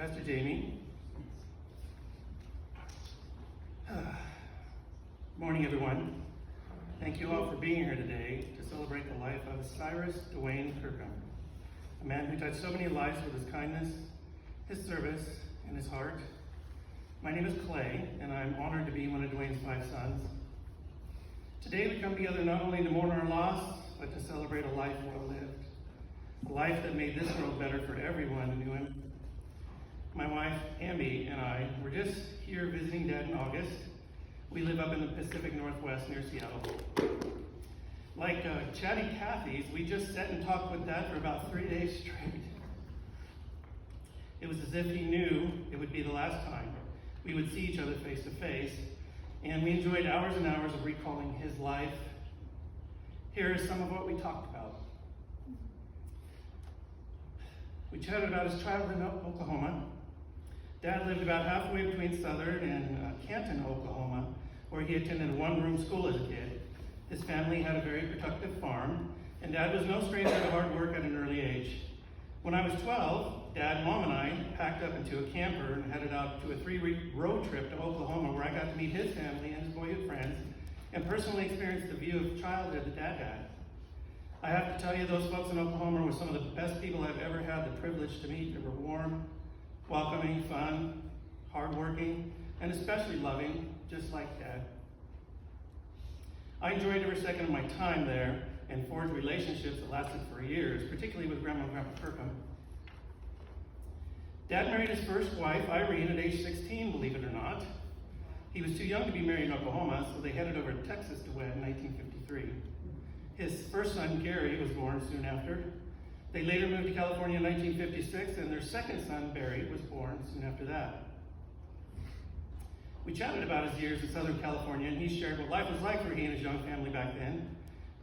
Pastor Jamie. Morning, everyone. Thank you all for being here today to celebrate the life of Cyrus Dwayne Kirkham, a man who touched so many lives with his kindness, his service, and his heart. My name is Clay, and I'm honored to be one of Dwayne's 5 sons. Today we come together not only to mourn our loss, but to celebrate a life well lived, a life that made this world better for everyone who knew him. My wife, Amy, and I were just here visiting Dad in August. We live up in the Pacific Northwest near Seattle. Like chatty Cathy's, we just sat and talked with Dad for about 3 days straight. It was as if he knew it would be the last time we would see each other face to face, and we enjoyed hours and hours of recalling his life. Here is some of what we talked about. We chatted about his childhood in Oklahoma. Dad lived about halfway between Southern and Canton, Oklahoma, where he attended a one-room school as a kid. His family had a very productive farm, and Dad was no stranger to hard work at an early age. When I was 12, Dad, Mom, and I packed up into a camper and headed out to a 3-week road trip to Oklahoma, where I got to meet his family and his boyhood friends and personally experience the view of childhood that Dad had. I have to tell you, those folks in Oklahoma were some of the best people I've ever had the privilege to meet. They were warm, welcoming, fun, hardworking, and especially loving, just like Dad. I enjoyed every second of my time there and forged relationships that lasted for years, particularly with Grandma and Grandpa Kirkham. Dad married his first wife, Irene, at age 16, believe it or not. He was too young to be married in Oklahoma, so they headed over to Texas to wed in 1953. His first son, Gary, was born soon after. They later moved to California in 1956, and their second son, Barry, was born soon after that. We chatted about his years in Southern California, and he shared what life was like for he and his young family back then.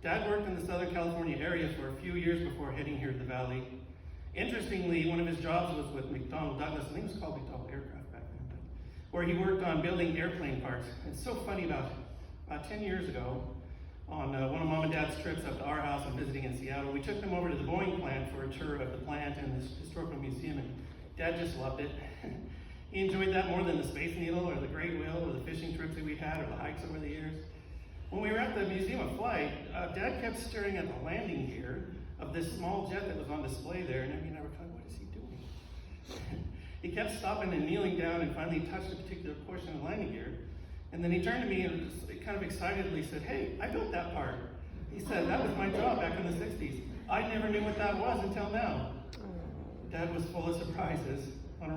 Dad worked in the Southern California area for a few years before heading here to the Valley. Interestingly, one of his jobs was with McDonnell Douglas. I think it was called McDonnell Aircraft back then, but where he worked on building airplane parts. It's so funny, about 10 years ago, on one of Mom and Dad's trips up to our house and visiting in Seattle, we took them over to the Boeing plant for a tour of the plant and the historical museum, and Dad just loved it. He enjoyed that more than the Space Needle or the Great Wheel or the fishing trips that we'd had or the hikes over the years. When we were at the Museum of Flight, Dad kept staring at the landing gear of this small jet that was on display there, and Amy and I were kind of, what is he doing? He kept stopping and kneeling down and finally touched a particular portion of the landing gear. And then he turned to me and kind of excitedly said, "Hey, I built that part." He said, "That was my job back in the 60s. I never knew what that was until now." Dad was full of surprises.